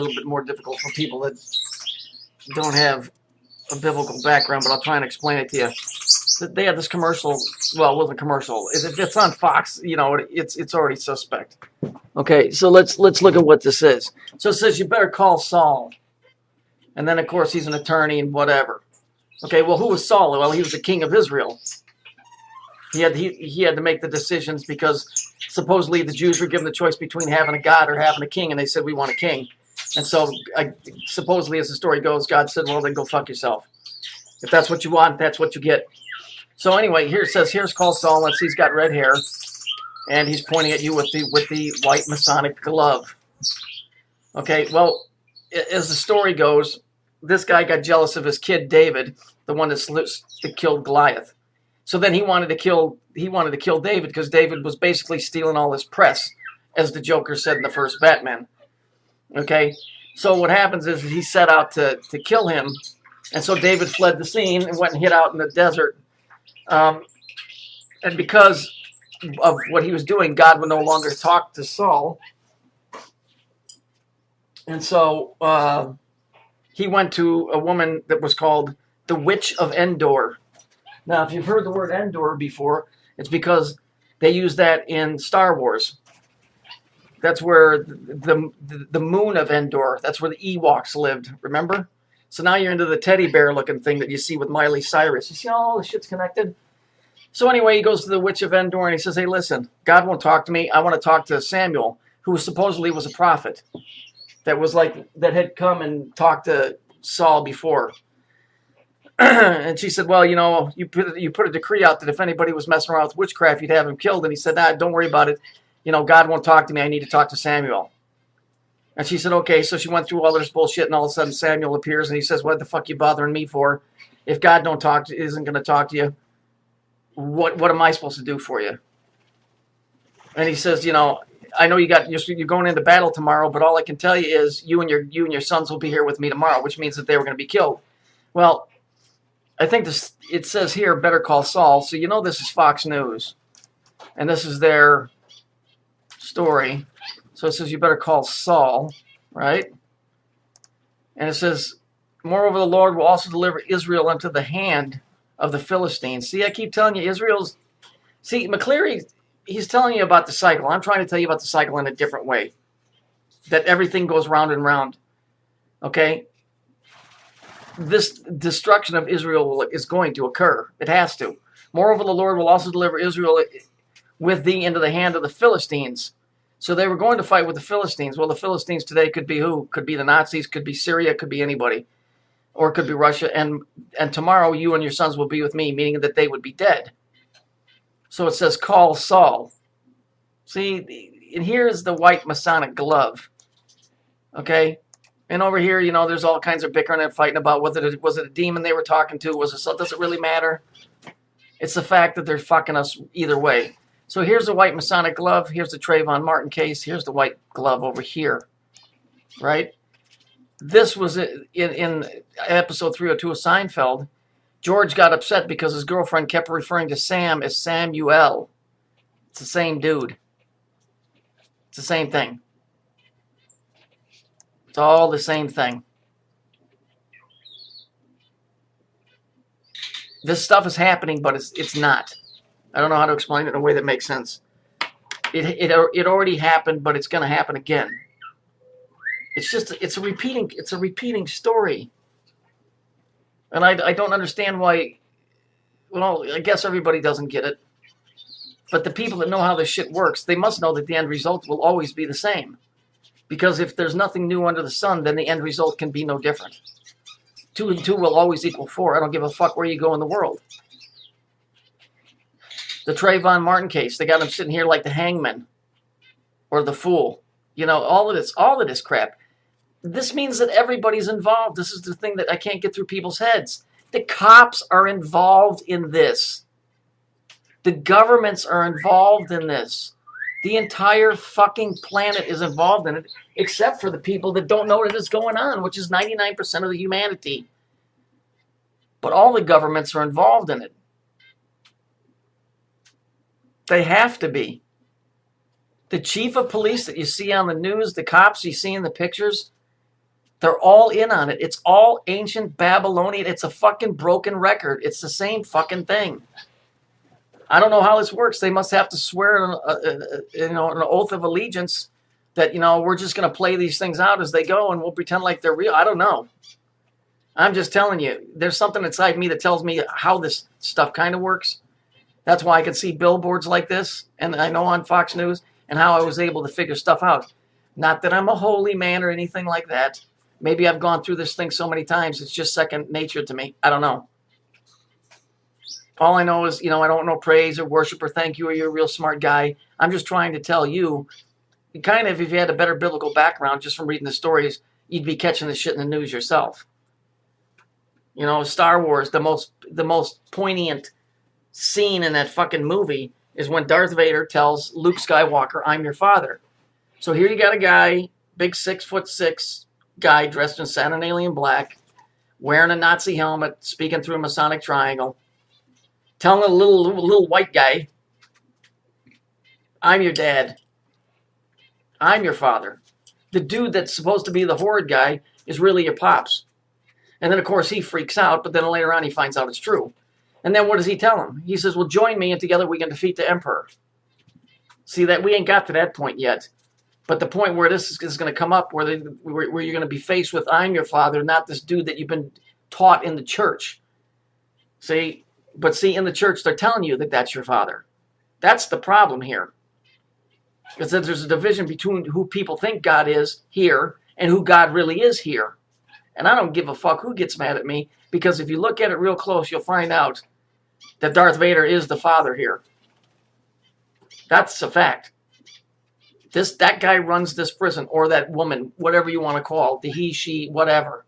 little bit more difficult for people that don't have a biblical background, but I'll try and explain it to you. They had this commercial. Well, it wasn't a commercial. If it's on Fox, you know, it's already suspect. Okay, so let's look at what this is. So it says you better call Saul, and then of course he's an attorney and whatever. Okay, well, who was Saul? Well, he was the king of Israel. He had to make the decisions because supposedly the Jews were given the choice between having a god or having a king, and they said we want a king. And so supposedly, as the story goes, God said, well, then go fuck yourself. If that's what you want, that's what you get. So anyway, here it says, here's call Saul. Let's see, he's got red hair, and he's pointing at you with the white Masonic glove. Okay, well, as the story goes, this guy got jealous of his kid David, the one that killed Goliath. So then he wanted to kill David because David was basically stealing all his press, as the Joker said in the first Batman. Okay, so what happens is he set out to kill him, and so David fled the scene and went and hid out in the desert. And because of what he was doing, God would no longer talk to Saul. And so he went to a woman that was called the Witch of Endor. Now, if you've heard the word Endor before, it's because they use that in Star Wars. That's where the moon of Endor, that's where the Ewoks lived, remember? So now you're into the teddy bear looking thing that you see with Miley Cyrus. You see how all the shit's connected? So anyway, he goes to the Witch of Endor and he says, hey, listen, God won't talk to me. I want to talk to Samuel, who supposedly was a prophet that had come and talked to Saul before. And she said, well, you know, you put a decree out that if anybody was messing around with witchcraft, you'd have him killed. And he said, don't worry about it. You know, God won't talk to me. I need to talk to Samuel. And she said, okay. So she went through all this bullshit, and all of a sudden Samuel appears, and he says, what the fuck you bothering me for? If God isn't going to talk to you, what am I supposed to do for you? And he says, you know, I know you're going into battle tomorrow, but all I can tell you is you and your sons will be here with me tomorrow, which means that they were going to be killed. Well, I think it says here, better call Saul. So you know this is Fox News, and this is their story. So it says you better call Saul, right? And it says, moreover, the Lord will also deliver Israel into the hand of the Philistines. See, I keep telling you, see, McCleary, he's telling you about the cycle. I'm trying to tell you about the cycle in a different way. That everything goes round and round. Okay? This destruction of Israel is going to occur. It has to. Moreover, the Lord will also deliver Israel with thee into the hand of the Philistines. So they were going to fight with the Philistines. Well, the Philistines today could be who? Could be the Nazis, could be Syria, could be anybody. Or it could be Russia. And tomorrow you and your sons will be with me, meaning that they would be dead. So it says, call Saul. See, and here is the white Masonic glove. Okay? And over here, you know, there's all kinds of bickering and fighting about was it a demon they were talking to? Does it really matter? It's the fact that they're fucking us either way. So here's the white Masonic glove. Here's the Trayvon Martin case. Here's the white glove over here. Right? This was in episode 302 of Seinfeld. George got upset because his girlfriend kept referring to Sam as Samuel. It's the same dude. It's the same thing. It's all the same thing. This stuff is happening, but it's not. I don't know how to explain it in a way that makes sense. It already happened, but it's going to happen again. It's a repeating story. And I don't understand why. Well, I guess everybody doesn't get it. But the people that know how this shit works, they must know that the end result will always be the same. Because if there's nothing new under the sun, then the end result can be no different. 2 and 2 will always equal 4. I don't give a fuck where you go in the world. The Trayvon Martin case, they got him sitting here like the hangman or the fool. You know, all of this crap. This means that everybody's involved. This is the thing that I can't get through people's heads. The cops are involved in this. The governments are involved in this. The entire fucking planet is involved in it, except for the people that don't know that it's going on, which is 99% of the humanity. But all the governments are involved in it. They have to be. The chief of police that you see on the news, the cops you see in the pictures, They're all in on it. It's all ancient Babylonian. It's a fucking broken record. It's the same fucking thing. I don't know how this works. They must have to swear an oath of allegiance that, we're just going to play these things out as they go and we'll pretend like they're real. I don't know. I'm just telling you, there's something inside me that tells me how this stuff kind of works. That's why I can see billboards like this, and I know on Fox News, and how I was able to figure stuff out. Not that I'm a holy man or anything like that. Maybe I've gone through this thing so many times, it's just second nature to me. I don't know. All I know is, I don't know praise or worship or thank you or you're a real smart guy. I'm just trying to tell you, kind of, if you had a better biblical background just from reading the stories, you'd be catching this shit in the news yourself. Star Wars, the most poignant scene in that fucking movie is when Darth Vader tells Luke Skywalker, "I'm your father." So here you got a guy, big 6'6" guy dressed in satin alien black, wearing a Nazi helmet, speaking through a Masonic triangle, telling a little white guy, "I'm your dad. I'm your father." The dude that's supposed to be the horde guy is really your pops. And then, of course, he freaks out, but then later on he finds out it's true. And then what does he tell him? He says, "Well, join me, and together we can defeat the emperor." See, that we ain't got to that point yet. But the point where this is going to come up, where you're going to be faced with, "I'm your father," not this dude that you've been taught in the church. See, in the church, they're telling you that that's your father. That's the problem here. Because there's a division between who people think God is here and who God really is here. And I don't give a fuck who gets mad at me, because if you look at it real close, you'll find out that Darth Vader is the father here. That's a fact. That guy runs this prison, or that woman, whatever you want to call it, the he, she, whatever.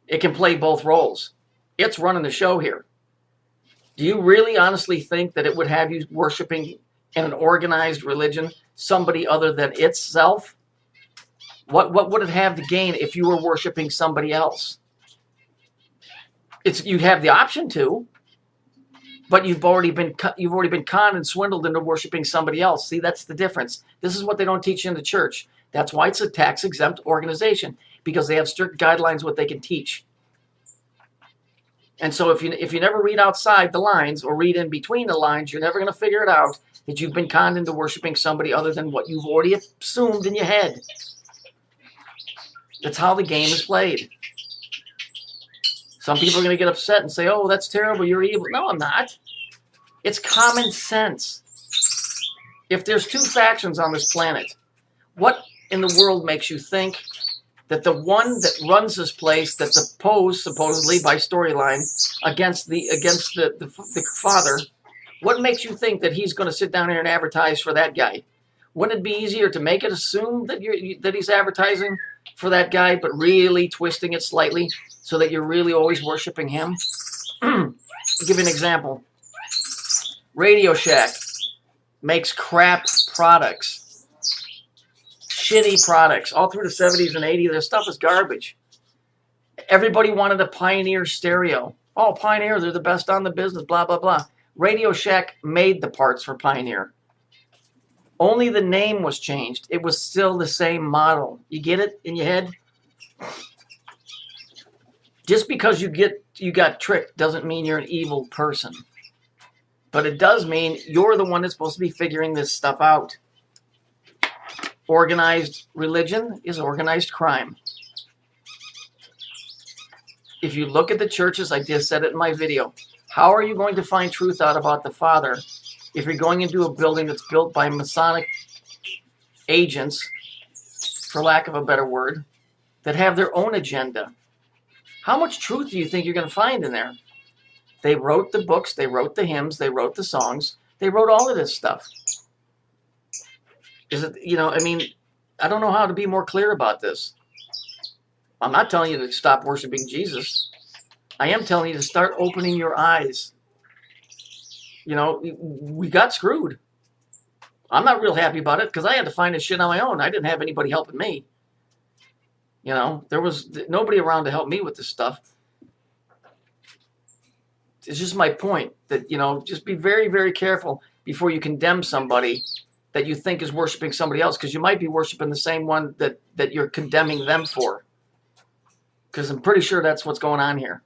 It can play both roles. It's running the show here. Do you really honestly think that it would have you worshiping in an organized religion somebody other than itself? What would it have to gain if you were worshiping somebody else? You'd have the option to, but you've already been conned and swindled into worshiping somebody else. See, that's the difference. This is what they don't teach you in the church. That's why it's a tax-exempt organization, because they have strict guidelines what they can teach. And so if you never read outside the lines or read in between the lines, you're never going to figure it out that you've been conned into worshiping somebody other than what you've already assumed in your head. That's how the game is played. Some people are going to get upset and say, "Oh, that's terrible, you're evil." No, I'm not. It's common sense. If there's two factions on this planet, what in the world makes you think that the one that runs this place, that's opposed supposedly by storyline against the father, what makes you think that he's going to sit down here and advertise for that guy? Wouldn't it be easier to make it assume that he's advertising for that guy, but really twisting it slightly so that you're really always worshiping him? I'll give you an example. Radio Shack makes crap products. Shitty products. All through the 70s and 80s, their stuff is garbage. Everybody wanted a Pioneer stereo. Oh, Pioneer, they're the best on the business, blah, blah, blah. Radio Shack made the parts for Pioneer. Only the name was changed. It was still the same model. You get it in your head? Just because you got tricked doesn't mean you're an evil person. But it does mean you're the one that's supposed to be figuring this stuff out. Organized religion is organized crime. If you look at the churches, I just said it in my video, how are you going to find truth out about the Father if you're going into a building that's built by Masonic agents, for lack of a better word, that have their own agenda? How much truth do you think you're going to find in there? They wrote the books, they wrote the hymns, they wrote the songs, they wrote all of this stuff. I don't know how to be more clear about this. I'm not telling you to stop worshiping Jesus. I am telling you to start opening your eyes. We got screwed. I'm not real happy about it because I had to find this shit on my own. I didn't have anybody helping me. There was nobody around to help me with this stuff. It's just my point that, just be very, very careful before you condemn somebody that you think is worshiping somebody else, because you might be worshiping the same one that you're condemning them for. because I'm pretty sure that's what's going on here.